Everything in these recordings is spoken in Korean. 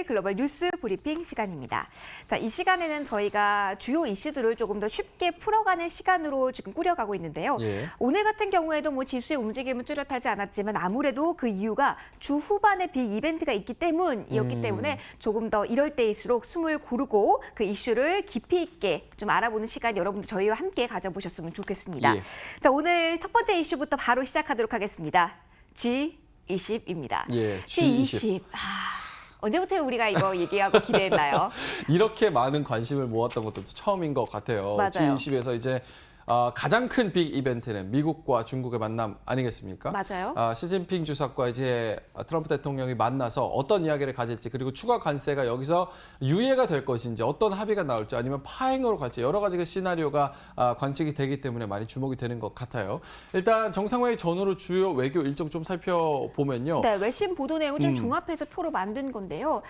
글로벌 뉴스 브리핑 시간입니다. 자, 이 시간에는 저희가 주요 이슈들을 조금 더 쉽게 풀어가는 시간으로 지금 꾸려가고 있는데요. 오늘 같은 경우에도 뭐 지수의 움직임은 뚜렷하지 않았지만 아무래도 그 이유가 주 후반에 빅 이벤트가 있기 때문이었기 때문에 조금 더 이럴 때일수록 숨을 고르고 그 이슈를 깊이 있게 좀 알아보는 시간 여러분들 저희와 함께 가져보셨으면 좋겠습니다. 자, 오늘 첫 번째 이슈부터 바로 시작하도록 하겠습니다. G20입니다. G20. 언제부터 우리가 이거 얘기하고 기대했나요? 이렇게 많은 관심을 모았던 것도 처음인 것 같아요. 맞아요. G20에서 이제 가장 큰 빅 이벤트는 미국과 중국의 만남 아니겠습니까? 맞아요. 시진핑 주석과 이제 트럼프 대통령이 만나서 어떤 이야기를 가질지, 그리고 추가 관세가 여기서 유예가 될 것인지, 어떤 합의가 나올지, 아니면 파행으로 갈지, 여러 가지 그 시나리오가 관측이 되기 때문에 많이 주목이 되는 것 같아요. 일단 정상회의 전후로 주요 외교 일정 좀 살펴보면요. 네, 외신 보도 내용을 좀 종합해서 표로 만든 건데요.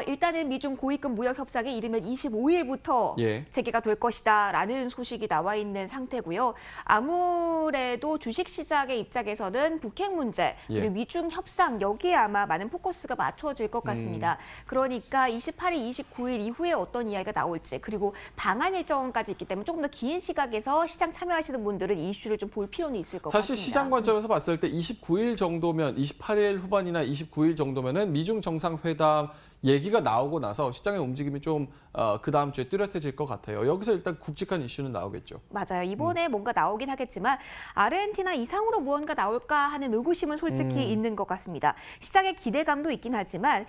일단은 미중 고위급 무역 협상이 이르면 25일부터 재개가 될 것이다라는 소식이 나와 있는 상태고요. 아무래도 주식시장의 입장에서는 북핵 문제, 그리고 미중 협상 여기에 아마 많은 포커스가 맞춰질 것 같습니다. 그러니까 28일, 29일 이후에 어떤 이야기가 나올지, 그리고 방한 일정까지 있기 때문에 조금 더 긴 시각에서 시장 참여하시는 분들은 이 이슈를 좀 볼 필요는 있을 것 같습니다. 사실 시장 관점에서 봤을 때 29일 정도면, 28일 후반이나 29일 정도면은 미중 정상회담 얘기가 나오고 나서 시장의 움직임이 좀 그 다음 주에 뚜렷해질 것 같아요. 여기서 일단 굵직한 이슈는 나오겠죠. 맞아요. 이번에 뭔가 나오긴 하겠지만 아르헨티나 이상으로 무언가 나올까 하는 의구심은 솔직히 있는 것 같습니다. 시장의 기대감도 있긴 하지만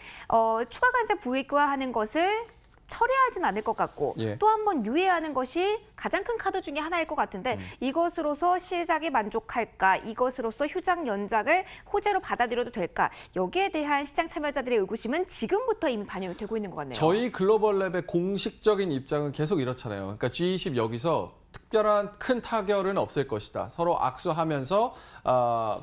추가 관세 부익화하는 것을 철회하진 않을 것 같고 또 한 번 유예하는 것이 가장 큰 카드 중에 하나일 것 같은데 이것으로서 시장이 만족할까? 이것으로서 휴장 연장을 호재로 받아들여도 될까? 여기에 대한 시장 참여자들의 의구심은 지금부터 이미 반영이 되고 있는 것 같네요. 저희 글로벌랩의 공식적인 입장은 계속 이렇잖아요. 그러니까 G20 여기서 특별한 큰 타결은 없을 것이다. 서로 악수하면서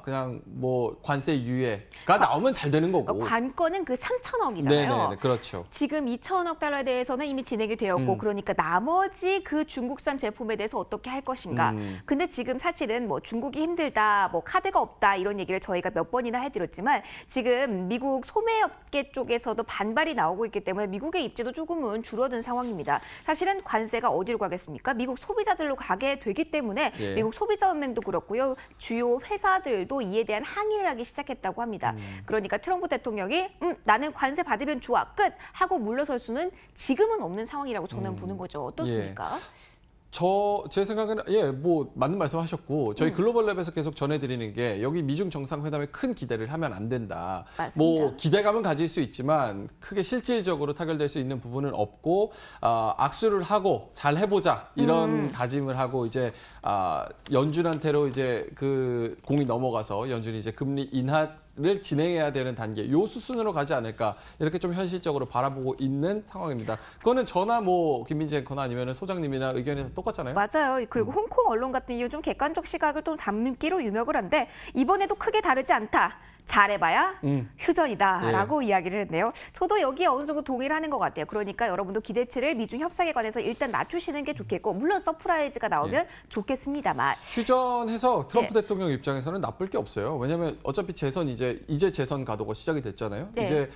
그냥 뭐 관세 유예가 나오면 잘 되는 거고. 관건은 그 3천억이잖아요. 네네, 그렇죠. 지금 2천억 달러에 대해서는 이미 진행이 되었고 그러니까 나머지 그 중국산 제품에 대해서 어떻게 할 것인가. 근데 지금 사실은 뭐 중국이 힘들다, 뭐 카드가 없다 이런 얘기를 저희가 몇 번이나 해드렸지만 지금 미국 소매업계 쪽에서도 반발이 나오고 있기 때문에 미국의 입지도 조금은 줄어든 상황입니다. 사실은 관세가 어디로 가겠습니까? 미국 소비자들로 가게 되기 때문에 미국 소비자연맹도 그렇고요. 주요 회사들도 이에 대한 항의를 하기 시작했다고 합니다. 그러니까 트럼프 대통령이 나는 관세 받으면 좋아, 끝! 하고 물러설 수는 지금은 없는 상황이라고 저는 보는 거죠. 어떻습니까? 제 생각에는 뭐 맞는 말씀하셨고 저희 글로벌랩에서 계속 전해드리는 게 여기 미중 정상회담에 큰 기대를 하면 안 된다. 맞습니다. 뭐 기대감은 가질 수 있지만 크게 실질적으로 타결될 수 있는 부분은 없고 악수를 하고 잘 해보자 이런 다짐을 하고 이제 연준한테로 이제 그 공이 넘어가서 연준이 이제 금리 인하를 진행해야 되는 단계, 요 수순으로 가지 않을까 이렇게 좀 현실적으로 바라보고 있는 상황입니다. 그거는 저나 뭐 김민지 앵커나 아니면 소장님이나 의견이 똑같잖아요. 맞아요. 그리고 홍콩 언론 같은 경우 좀 객관적 시각을 또 담기로 유명을 한데 이번에도 크게 다르지 않다. 잘해봐야 휴전이다라고 이야기를 했네요. 저도 여기에 어느 정도 동의를 하는 것 같아요. 그러니까 여러분도 기대치를 미중 협상에 관해서 일단 낮추시는 게 좋겠고 물론 서프라이즈가 나오면 좋겠습니다만. 휴전해서 트럼프 대통령 입장에서는 나쁠 게 없어요. 왜냐하면 어차피 재선 이제 재선 가도가 시작이 됐잖아요. 이제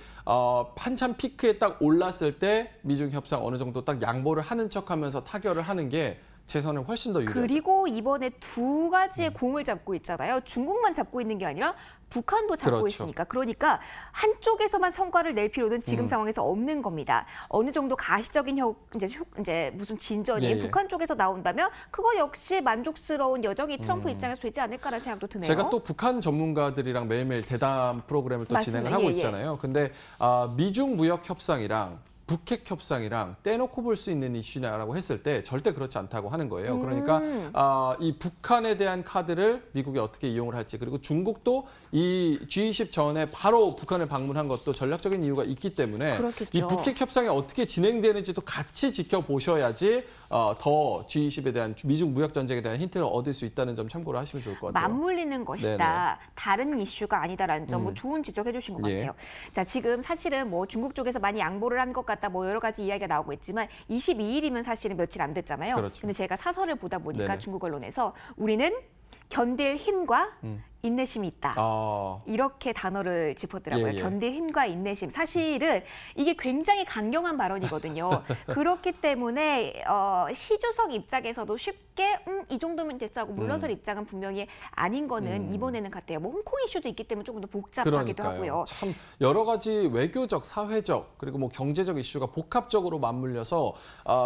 한참 피크에 딱 올랐을 때 미중 협상 어느 정도 딱 양보를 하는 척하면서 타결을 하는 게 재선은 훨씬 더 유리하죠. 그리고 이번에 두 가지의 공을 잡고 있잖아요. 중국만 잡고 있는 게 아니라 북한도 잡고 있으니까. 그러니까 한쪽에서만 성과를 낼 필요는 지금 상황에서 없는 겁니다. 어느 정도 가시적인 이제 무슨 진전이 북한 쪽에서 나온다면 그거 역시 만족스러운 여정이 트럼프 입장에서 되지 않을까라는 생각도 드네요. 제가 또 북한 전문가들이랑 매일매일 대담 프로그램을 또 진행을 하고 있잖아요. 근데 미중 무역 협상이랑 북핵 협상이랑 떼놓고 볼 수 있는 이슈냐라고 했을 때 절대 그렇지 않다고 하는 거예요. 그러니까 이 북한에 대한 카드를 미국이 어떻게 이용을 할지, 그리고 중국도 이 G20 전에 바로 북한을 방문한 것도 전략적인 이유가 있기 때문에 이 북핵 협상이 어떻게 진행되는지도 같이 지켜보셔야지 더 G20에 대한 미중 무역 전쟁에 대한 힌트를 얻을 수 있다는 점 참고를 하시면 좋을 것 같아요. 맞물리는 것이다. 다른 이슈가 아니다라는 점 좋은 지적해 주신 것 같아요. 자, 지금 사실은 뭐 중국 쪽에서 많이 양보를 한 것 같다, 뭐 여러 가지 이야기가 나오고 있지만 22일이면 사실은 며칠 안 됐잖아요. 근데 제가 사설을 보다 보니까 중국 언론에서 우리는 견딜 힘과 인내심이 있다. 아, 이렇게 단어를 짚었더라고요. 예, 예. 견딜 힘과 인내심. 사실은 이게 굉장히 강경한 발언이거든요. 그렇기 때문에 시주석 입장에서도 쉽게 이 정도면 됐어 하고 물러설 입장은 분명히 아닌 거는 이번에는 같아요. 뭐 홍콩 이슈도 있기 때문에 조금 더 복잡하기도 그러니까요. 하고요. 참 여러 가지 외교적, 사회적 그리고 뭐 경제적 이슈가 복합적으로 맞물려서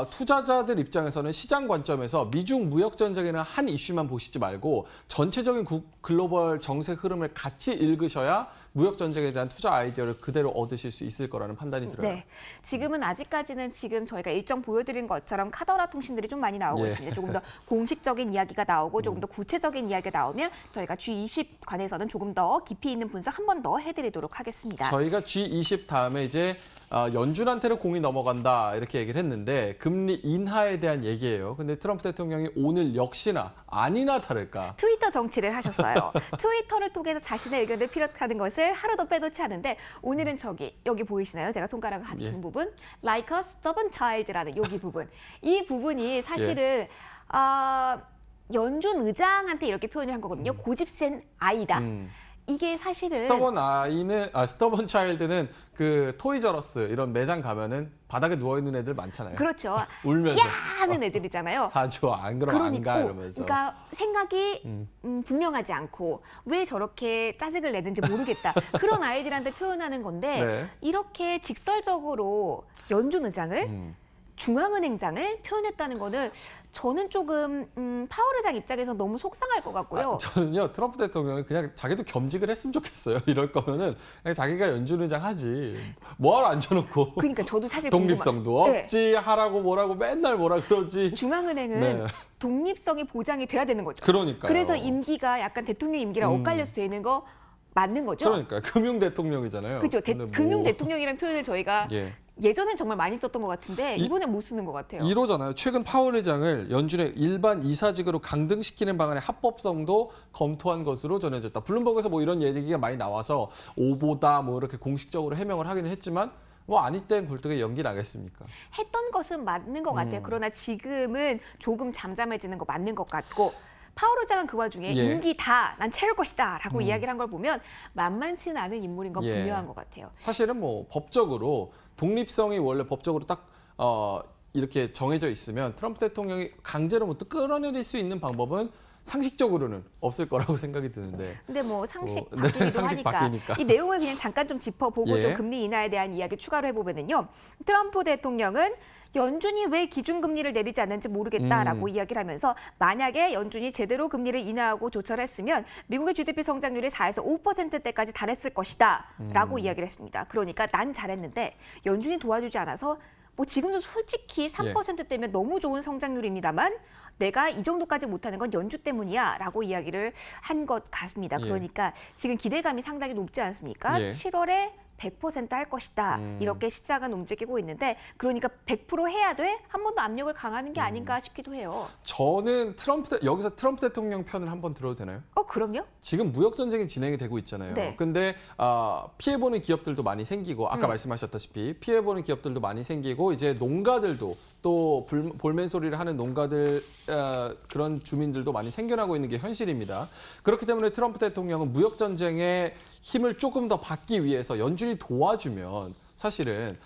투자자들 입장에서는 시장 관점에서 미중 무역 전쟁이라는 한 이슈만 보시지 말고 전체적인 글로벌 정세 흐름을 같이 읽으셔야 무역 전쟁에 대한 투자 아이디어를 그대로 얻으실 수 있을 거라는 판단이 들어요. 네, 지금은 아직까지는 지금 저희가 일정 보여드린 것처럼 카더라 통신들이 좀 많이 나오고 예. 있습니다. 조금 더 공식적인 이야기가 나오고 조금 더 구체적인 이야기가 나오면 저희가 G20 관해서는 조금 더 깊이 있는 분석 한 번 더 해드리도록 하겠습니다. 저희가 G20 다음에 이제 연준한테는 공이 넘어간다 이렇게 얘기를 했는데 금리 인하에 대한 얘기예요. 근데 트럼프 대통령이 오늘 역시나 아니나 다를까 트위터 정치를 하셨어요. 트위터를 통해서 자신의 의견을 피력하는 것을 하루도 빼놓지 않은데 오늘은 여기 보이시나요? 제가 손가락을 하는 예. 부분 Like a stubborn child라는 여기 부분. 이 부분이 사실은 연준 의장한테 이렇게 표현을 한 거거든요. 고집센 아이다. 이게 사실은 스터번 차일드는 그 토이저러스 이런 매장 가면은 바닥에 누워 있는 애들 많잖아요. 그렇죠. 울면서 야 하는 애들이잖아요. 사줘 안 그럼 안 가 이러면서. 그러니까 생각이 분명하지 않고 왜 저렇게 짜증을 내는지 모르겠다. 그런 아이들한테 표현하는 건데 네. 이렇게 직설적으로 연준 의장을 중앙은행장을 표현했다는 거는 저는 조금 파월 의장 입장에서 너무 속상할 것 같고요. 저는요 트럼프 대통령이 그냥 자기도 겸직을 했으면 좋겠어요. 이럴 거면은 그냥 자기가 연준의장 하지. 뭐하러 앉혀놓고. 그러니까 저도 사실 독립성도 네. 없지 하라고 뭐라고 맨날 뭐라 그러지. 중앙은행은 네. 독립성이 보장이 돼야 되는 거죠. 그러니까요. 그래서 임기가 약간 대통령 임기랑 엇갈려서 되는 거 맞는 거죠. 그러니까 금융 대통령이잖아요. 그렇죠. 근데 금융 대통령이라는 표현을 저희가 예. 예전엔 정말 많이 썼던 것 같은데 이번엔 못 쓰는 것 같아요. 이러잖아요. 최근 파월 의장을 연준의 일반 이사직으로 강등시키는 방안의 합법성도 검토한 것으로 전해졌다. 블룸버그에서 뭐 이런 얘기가 많이 나와서 오보다 뭐 이렇게 공식적으로 해명을 하기는 했지만 뭐 아니 땐 굴뚝에 연기 나겠습니까? 했던 것은 맞는 것 같아요. 그러나 지금은 조금 잠잠해지는 거 맞는 것 같고 파월 의장은 그 와중에 예. 임기 다 난 채울 것이다 라고 이야기를 한 걸 보면 만만치는 않은 인물인 건 예. 분명한 것 같아요. 사실은 뭐 법적으로 독립성이 원래 법적으로 딱 이렇게 정해져 있으면 트럼프 대통령이 강제로 뭐 또 끌어내릴 수 있는 방법은 상식적으로는 없을 거라고 생각이 드는데. 근데 뭐 상식 네, 바뀌기도 상식 하니까 바뀌니까. 이 내용을 그냥 잠깐 좀 짚어보고 예. 좀 금리 인하에 대한 이야기 추가로 해보면요. 트럼프 대통령은 연준이 왜 기준금리를 내리지 않는지 모르겠다라고 이야기를 하면서 만약에 연준이 제대로 금리를 인하하고 조처를 했으면 미국의 GDP 성장률이 4에서 5%대까지 달했을 것이다 라고 이야기를 했습니다. 그러니까 난 잘했는데 연준이 도와주지 않아서 뭐 지금도 솔직히 3%대면 너무 좋은 성장률입니다만 내가 이 정도까지 못하는 건 연주 때문이야 라고 이야기를 한 것 같습니다. 예. 그러니까 지금 기대감이 상당히 높지 않습니까? 예. 7월에 100%할 것이다. 이렇게 시장은 움직이고 있는데 그러니까 100% 해야 돼? 한 번 더 압력을 강하는 게 아닌가 싶기도 해요. 저는 여기서 트럼프 대통령 편을 한번 들어도 되나요? 그럼요? 지금 무역 전쟁이 진행이 되고 있잖아요. 네. 근데 피해 보는 기업들도 많이 생기고 아까 말씀하셨다시피 피해 보는 기업들도 많이 생기고 이제 농가들도 또 볼멘 소리를 하는 농가들 그런 주민들도 많이 생겨나고 있는 게 현실입니다. 그렇기 때문에 트럼프 대통령은 무역 전쟁의 힘을 조금 더 받기 위해서 연준이 도와주면 사실은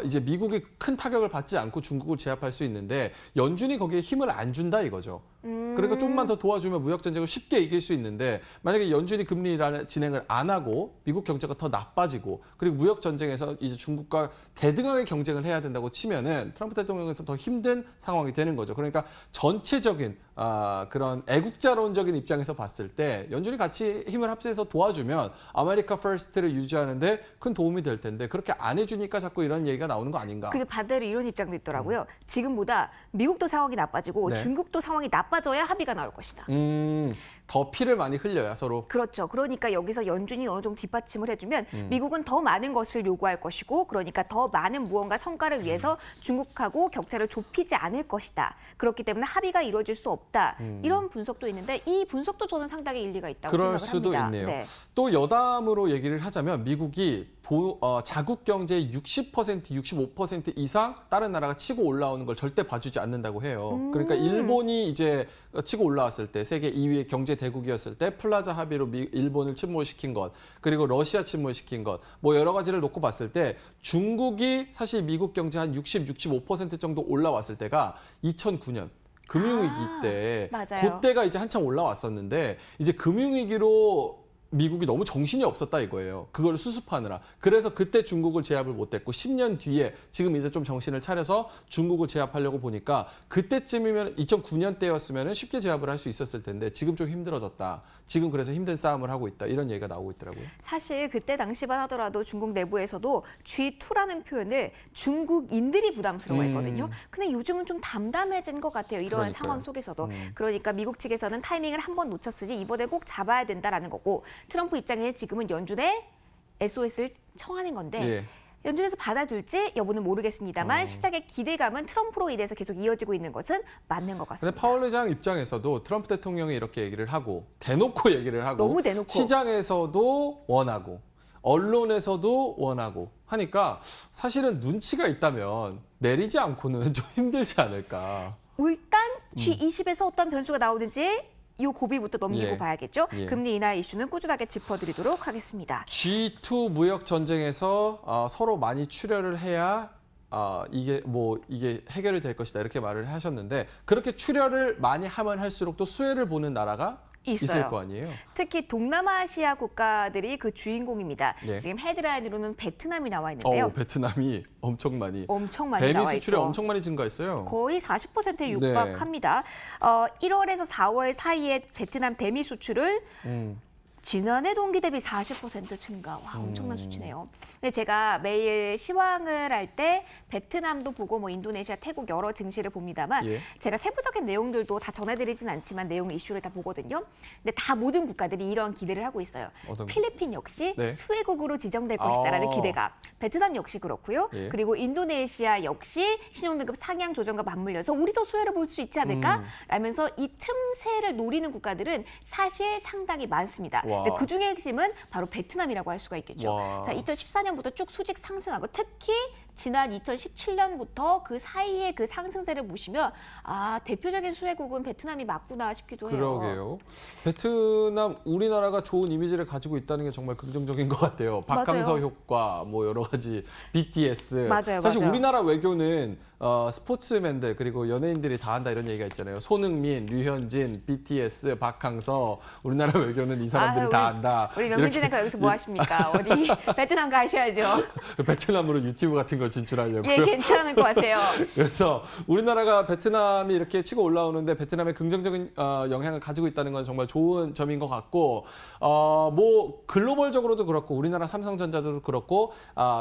이제 미국이 큰 타격을 받지 않고 중국을 제압할 수 있는데 연준이 거기에 힘을 안 준다 이거죠. 그러니까 좀만 더 도와주면 무역 전쟁을 쉽게 이길 수 있는데 만약에 연준이 금리 진행을 안 하고 미국 경제가 더 나빠지고 그리고 무역 전쟁에서 이제 중국과 대등하게 경쟁을 해야 된다고 치면은 트럼프 대통령에서 더 힘든 상황이 되는 거죠. 그러니까 전체적인 그런 애국자론적인 입장에서 봤을 때 연준이 같이 힘을 합쳐서 도와주면 아메리카 퍼스트를 유지하는데 큰 도움이 될 텐데 그렇게 안 해주니까 자꾸 이런 얘기가 나오는 거 아닌가. 근데 반대로 이런 입장도 있더라고요. 지금보다 미국도 상황이 나빠지고 네. 중국도 상황이 나빠져야 합의가 나올 것이다. 더 피를 많이 흘려야 서로. 그렇죠. 그러니까 여기서 연준이 어느 정도 뒷받침을 해주면 미국은 더 많은 것을 요구할 것이고 그러니까 더 많은 무언가 성과를 위해서 중국하고 격차를 좁히지 않을 것이다. 그렇기 때문에 합의가 이루어질 수 없다. 이런 분석도 있는데 이 분석도 저는 상당히 일리가 있다고 그럴 생각을 수도 합니다. 있네요. 네. 또 여담으로 얘기를 하자면 미국이 자국 경제의 60%, 65% 이상 다른 나라가 치고 올라오는 걸 절대 봐주지 않는다고 해요. 그러니까 일본이 이제 치고 올라왔을 때 세계 2위의 경제 대국이었을 때 플라자 합의로 일본을 침몰시킨 것, 그리고 러시아 침몰시킨 것, 뭐 여러 가지를 놓고 봤을 때 중국이 사실 미국 경제 한 60, 65% 정도 올라왔을 때가 2009년. 금융위기 때, 맞아요. 그때가 이제 한참 올라왔었는데 이제 금융위기로 미국이 너무 정신이 없었다 이거예요. 그걸 수습하느라. 그래서 그때 중국을 제압을 못했고 10년 뒤에 지금 이제 좀 정신을 차려서 중국을 제압하려고 보니까 그때쯤이면 2009년 때였으면 쉽게 제압을 할 수 있었을 텐데 지금 좀 힘들어졌다. 지금 그래서 힘든 싸움을 하고 있다. 이런 얘기가 나오고 있더라고요. 사실 그때 당시만 하더라도 중국 내부에서도 G2라는 표현을 중국인들이 부담스러워했거든요. 근데 요즘은 좀 담담해진 것 같아요. 이러한 그러니까요. 상황 속에서도. 그러니까 미국 측에서는 타이밍을 한 번 놓쳤으니 이번에 꼭 잡아야 된다라는 거고 트럼프 입장에 지금은 연준에 SOS를 청하는 건데 예. 연준에서 받아줄지 여부는 모르겠습니다만 시작의 기대감은 트럼프로 인해서 계속 이어지고 있는 것은 맞는 것 근데 같습니다. 파월 의장 입장에서도 트럼프 대통령이 이렇게 얘기를 하고 대놓고 얘기를 하고 너무 대놓고. 시장에서도 원하고 언론에서도 원하고 하니까 사실은 눈치가 있다면 내리지 않고는 좀 힘들지 않을까. 일단 G20에서 어떤 변수가 나오는지 이 고비부터 넘기고 예. 봐야겠죠. 예. 금리 인하 이슈는 꾸준하게 짚어드리도록 하겠습니다. G2 무역 전쟁에서 서로 많이 출혈을 해야 이게 해결이 될 것이다 이렇게 말을 하셨는데 그렇게 출혈을 많이 하면 할수록 또 수혜를 보는 나라가 있어요. 있을 거 아니에요. 특히 동남아시아 국가들이 그 주인공입니다. 예. 지금 헤드라인으로는 베트남이 나와 있는데요. 베트남이 엄청 많이 엄청 많이 대미 나와 수출이 있죠. 엄청 많이 증가했어요. 거의 40%에 네. 육박합니다. 1월에서 4월 사이에 베트남 대미 수출을 지난해 동기 대비 40% 증가. 와, 엄청난 수치네요. 근데 제가 매일 시황을 할 때 베트남도 보고 뭐 인도네시아, 태국 여러 증시를 봅니다만 예. 제가 세부적인 내용들도 다 전해드리진 않지만 내용 이슈를 다 보거든요. 근데 다 모든 국가들이 이런 기대를 하고 있어요. 어떤 거? 필리핀 역시 네. 수혜국으로 지정될 것이다라는 기대가. 베트남 역시 그렇고요. 예. 그리고 인도네시아 역시 신용등급 상향 조정과 맞물려서 우리도 수혜를 볼 수 있지 않을까? 라면서 이 틈새를 노리는 국가들은 사실 상당히 많습니다. 와. 근데 그중에 핵심은 바로 베트남이라고 할 수가 있겠죠. 와. 자, 2014년부터 쭉 수직 상승하고 특히 지난 2017년부터 그 사이에 그 상승세를 보시면 대표적인 수혜국은 베트남이 맞구나 싶기도 해요. 그러게요. 베트남 우리나라가 좋은 이미지를 가지고 있다는 게 정말 긍정적인 것 같아요. 박항서 맞아요. 효과, 뭐 여러 가지 BTS. 맞아요, 사실 맞아요. 우리나라 외교는 스포츠맨들 그리고 연예인들이 다 한다 이런 얘기가 있잖아요. 손흥민, 류현진, BTS, 박항서. 우리나라 외교는 이 사람들이 다 한다. 우리 명민진 앵커 여기서 뭐 하십니까? 어디 베트남 가셔야죠. 베트남으로 유튜브 같은 거 진출하려고요. 예, 괜찮을 것 같아요. 그래서 우리나라가 베트남이 이렇게 치고 올라오는데 베트남에 긍정적인 영향을 가지고 있다는 건 정말 좋은 점인 것 같고 뭐 글로벌적으로도 그렇고 우리나라 삼성전자도 그렇고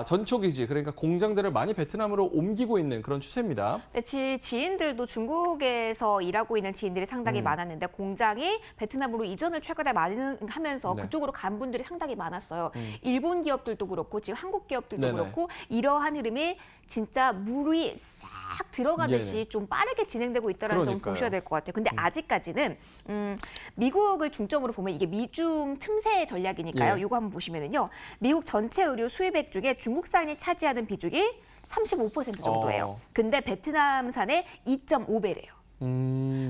전초기지 그러니까 공장들을 많이 베트남으로 옮기고 있는 그런 추세입니다. 네, 지인들도 중국에서 일하고 있는 지인들이 상당히 많았는데 공장이 베트남으로 이전을 최근에 많이 하면서 네. 그쪽으로 간 분들이 상당히 많았어요. 일본 기업들도 그렇고 지금 한국 기업들도 네네. 그렇고 이러한 흐름이 진짜 물이 싹 들어가듯이 네네. 좀 빠르게 진행되고 있다는 점 그러니까요. 보셔야 될 것 같아요. 근데 아직까지는 미국을 중점으로 보면 이게 미중 틈새 전략이니까요. 예. 이거 한번 보시면은요. 미국 전체 의류 수입액 중에 중국산이 차지하는 비중이 35% 정도예요. 근데 베트남산의 2.5배래요.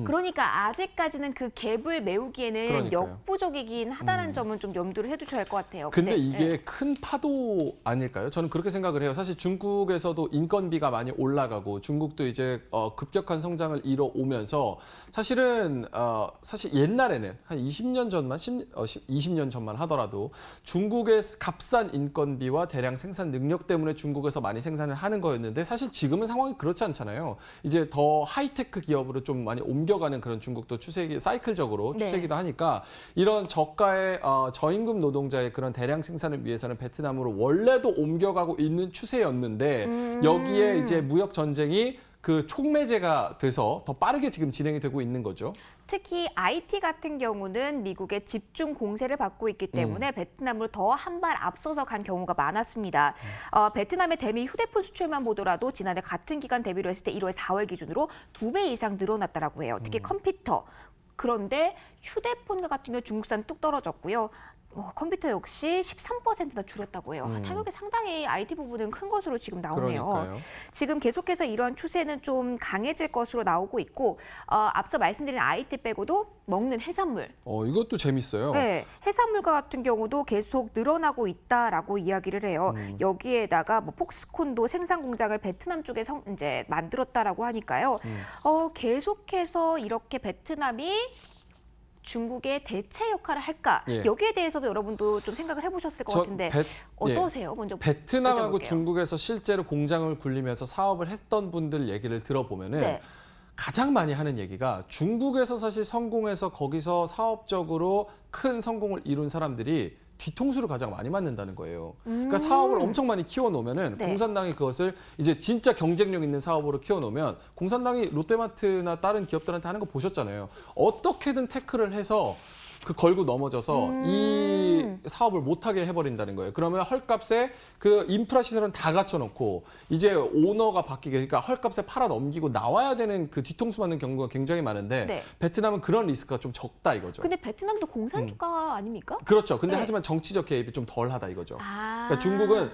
그러니까 아직까지는 그 갭을 메우기에는 그러니까요. 역부족이긴 하다는 점은 좀 염두를 해두셔야 할 것 같아요. 근데 이게 네. 큰 파도 아닐까요? 저는 그렇게 생각을 해요. 사실 중국에서도 인건비가 많이 올라가고 중국도 이제 급격한 성장을 이뤄오면서 사실은 사실 옛날에는 한 20년 전만 20년 전만 하더라도 중국의 값싼 인건비와 대량 생산 능력 때문에 중국에서 많이 생산을 하는 거였는데 사실 지금은 상황이 그렇지 않잖아요. 이제 더 하이테크 기업으로 좀 많이 옮겨가는 그런 중국도 사이클적으로 네. 추세기도 하니까 이런 저가의 저임금 노동자의 그런 대량 생산을 위해서는 베트남으로 원래도 옮겨가고 있는 추세였는데 여기에 이제 무역 전쟁이 그 촉매제가 돼서 더 빠르게 지금 진행이 되고 있는 거죠. 특히 IT 같은 경우는 미국의 집중 공세를 받고 있기 때문에 베트남으로 더 한 발 앞서서 간 경우가 많았습니다. 베트남의 대미 휴대폰 수출만 보더라도 지난해 같은 기간 대비로 했을 때 1월, 4월 기준으로 2배 이상 늘어났다라고 해요. 특히 컴퓨터. 그런데 휴대폰 같은 경우 중국산 뚝 떨어졌고요. 컴퓨터 역시 13%나 줄었다고 해요. 타격이 상당히 IT 부분은 큰 것으로 지금 나오네요. 그러니까요. 지금 계속해서 이러한 추세는 좀 강해질 것으로 나오고 있고 앞서 말씀드린 IT 빼고도 먹는 해산물. 이것도 재밌어요. 네, 해산물과 같은 경우도 계속 늘어나고 있다라고 이야기를 해요. 여기에다가 뭐 폭스콘도 생산 공장을 베트남 쪽에 이제 만들었다라고 하니까요. 계속해서 이렇게 베트남이 중국의 대체 역할을 할까? 예. 여기에 대해서도 여러분도 좀 생각을 해보셨을 것 같은데 어떠세요? 먼저 베트남하고 여쭤볼게요. 중국에서 실제로 공장을 굴리면서 사업을 했던 분들 얘기를 들어보면은 네. 가장 많이 하는 얘기가 중국에서 사실 성공해서 거기서 사업적으로 큰 성공을 이룬 사람들이 뒤통수를 가장 많이 맞는다는 거예요. 그러니까 사업을 엄청 많이 키워놓으면은 네. 공산당이 그것을 이제 진짜 경쟁력 있는 사업으로 키워놓으면 공산당이 롯데마트나 다른 기업들한테 하는 거 보셨잖아요. 어떻게든 태클을 해서 그 걸고 넘어져서 이 사업을 못하게 해버린다는 거예요. 그러면 헐값에 그 인프라 시설은 다 갖춰놓고 이제 오너가 바뀌게 그러니까 헐값에 팔아 넘기고 나와야 되는 그 뒤통수 맞는 경우가 굉장히 많은데 네. 베트남은 그런 리스크가 좀 적다 이거죠. 근데 베트남도 공산주가 아닙니까? 그렇죠. 근데 네. 하지만 정치적 개입이 좀 덜하다 이거죠. 아. 그러니까 중국은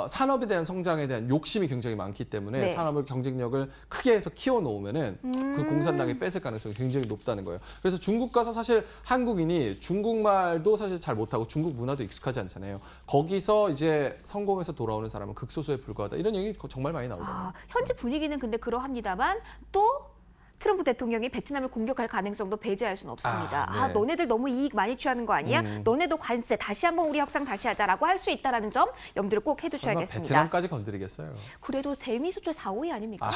산업에 대한 성장에 대한 욕심이 굉장히 많기 때문에 네. 산업을 경쟁력을 크게 해서 키워놓으면은 그 공산당이 뺏을 가능성이 굉장히 높다는 거예요. 그래서 중국 가서 사실 한국인이 중국말도 사실 잘 못하고 중국 문화도 익숙하지 않잖아요. 거기서 이제 성공해서 돌아오는 사람은 극소수에 불과하다. 이런 얘기 정말 많이 나오잖아요. 현재 분위기는 근데 그러합니다만 또 트럼프 대통령이 베트남을 공격할 가능성도 배제할 수는 없습니다. 네. 너네들 너무 이익 많이 취하는 거 아니야? 너네도 관세 다시 한번 우리 협상 다시 하자라고 할 수 있다는 점 염두를 꼭 설마 해두셔야겠습니다. 베트남까지 건드리겠어요. 그래도 세미 수출 4, 5위 아닙니까?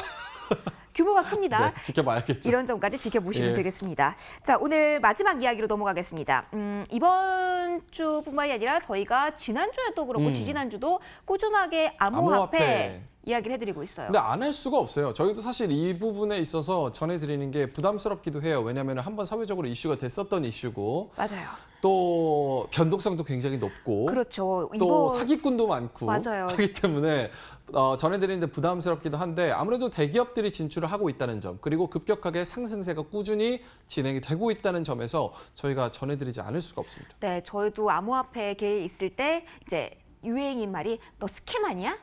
규모가 큽니다. 네, 지켜봐야겠죠. 이런 점까지 지켜보시면 예. 되겠습니다. 자, 오늘 마지막 이야기로 넘어가겠습니다. 이번 주뿐만이 아니라 저희가 지난주에도 그렇고 지지난주도 꾸준하게 암호화폐 이야기를 해드리고 있어요. 근데 안 할 수가 없어요. 저희도 사실 이 부분에 있어서 전해드리는 게 부담스럽기도 해요. 왜냐하면 한번 사회적으로 이슈가 됐었던 이슈고 맞아요. 또 변동성도 굉장히 높고 그렇죠. 또 사기꾼도 많고 맞아요. 하기 때문에 전해드리는데 부담스럽기도 한데 아무래도 대기업들이 진출을 하고 있다는 점 그리고 급격하게 상승세가 꾸준히 진행이 되고 있다는 점에서 저희가 전해드리지 않을 수가 없습니다. 네, 저희도 암호화폐계에 있을 때 이제 유행인 말이 너 스캠 아니야?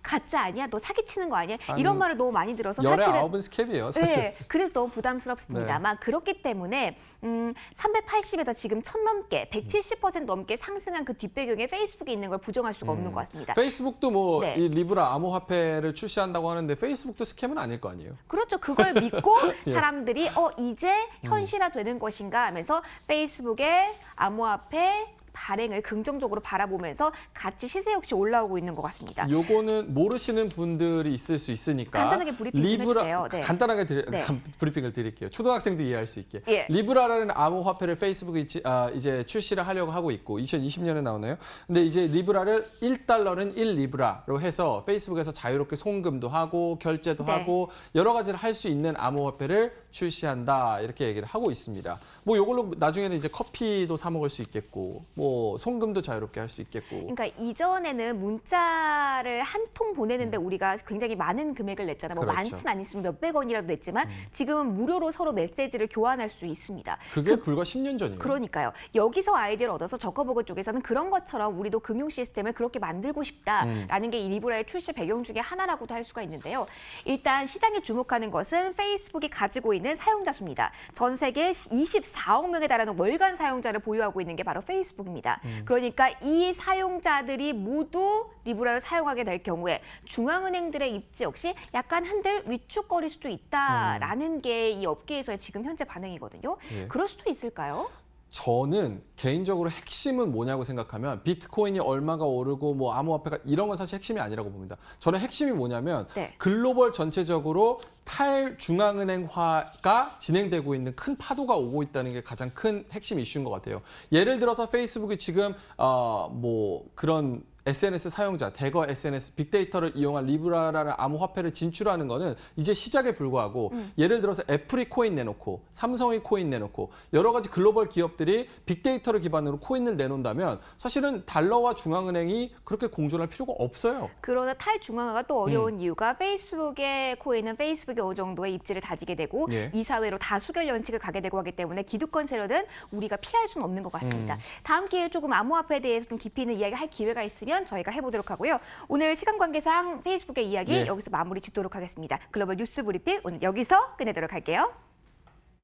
가짜 아니야? 너 사기치는 거 아니야? 아니, 이런 말을 너무 많이 들어서 열의 사실은 9은 스캡이에요, 사실. 네, 그래서 너무 부담스럽습니다만 그렇기 때문에 380에서 지금 1000 넘게 170% 넘게 상승한 그 뒷배경에 페이스북이 있는 걸 부정할 수가 없는 것 같습니다. 페이스북도 뭐 네. 이 리브라 암호화폐를 출시한다고 하는데 페이스북도 스캠은 아닐 거 아니에요. 그렇죠. 그걸 믿고 예. 사람들이 이제 현실화되는 것인가 하면서 페이스북의 암호화폐 발행을 긍정적으로 바라보면서 같이 시세 역시 올라오고 있는 것 같습니다. 요거는 모르시는 분들이 있을 수 있으니까 간단하게 브리핑 좀 해주세요. 네. 간단하게 네. 브리핑을 드릴게요. 초등학생도 이해할 수 있게. 예. 리브라라는 암호화폐를 페이스북이 이제 출시를 하려고 하고 있고 2020년에 나오네요. 근데 이제 리브라를 1달러는 1리브라로 해서 페이스북에서 자유롭게 송금도 하고 결제도 네. 하고 여러 가지를 할 수 있는 암호화폐를 출시한다 이렇게 얘기를 하고 있습니다. 뭐 요걸로 나중에는 이제 커피도 사 먹을 수 있겠고 뭐 송금도 자유롭게 할 수 있겠고. 그러니까 이전에는 문자를 한 통 보내는데 우리가 굉장히 많은 금액을 냈잖아요. 뭐 그렇죠. 많지는 않으면 몇백 원이라도 냈지만 지금은 무료로 서로 메시지를 교환할 수 있습니다. 그게 불과 10년 전이에요. 그러니까요. 여기서 아이디어를 얻어서 저커버그 쪽에서는 그런 것처럼 우리도 금융 시스템을 그렇게 만들고 싶다라는 게 이 리브라의 출시 배경 중에 하나라고도 할 수가 있는데요. 일단 시장에 주목하는 것은 페이스북이 가지고 있는 사용자 수입니다. 전 세계 24억 명에 달하는 월간 사용자를 보유하고 있는 게 바로 페이스북입니다. 그러니까 이 사용자들이 모두 리브라를 사용하게 될 경우에 중앙은행들의 입지 역시 약간 한들 위축거릴 수도 있다라는 게 이 업계에서의 지금 현재 반응이거든요. 예. 그럴 수도 있을까요? 저는 개인적으로 핵심은 뭐냐고 생각하면 비트코인이 얼마가 오르고 뭐 암호화폐가 이런 건 사실 핵심이 아니라고 봅니다. 저는 핵심이 뭐냐면 네. 글로벌 전체적으로 탈중앙은행화가 진행되고 있는 큰 파도가 오고 있다는 게 가장 큰 핵심 이슈인 것 같아요. 예를 들어서 페이스북이 지금 뭐 그런 SNS 사용자, 대거 SNS, 빅데이터를 이용한 리브라라는 암호화폐를 진출하는 거는 이제 시작에 불과하고 예를 들어서 애플이 코인 내놓고 삼성이 코인 내놓고 여러 가지 글로벌 기업들이 빅데이터를 기반으로 코인을 내놓는다면 사실은 달러와 중앙은행이 그렇게 공존할 필요가 없어요. 그러나 탈중앙화가 또 어려운 이유가 페이스북의 코인은 페이스북이 어느 정도의 입지를 다지게 되고 예. 이사회로 다수결 연칙을 가게 되고 하기 때문에 기득권 세력은 우리가 피할 수는 없는 것 같습니다. 다음 기회에 조금 암호화폐에 대해서 좀 깊이 있는 이야기 할 기회가 있으면 저희가 해보도록 하고요. 오늘 시간 관계상 페이스북의 이야기 예. 여기서 마무리 짓도록 하겠습니다. 글로벌 뉴스 브리핑 오늘 여기서 끝내도록 할게요.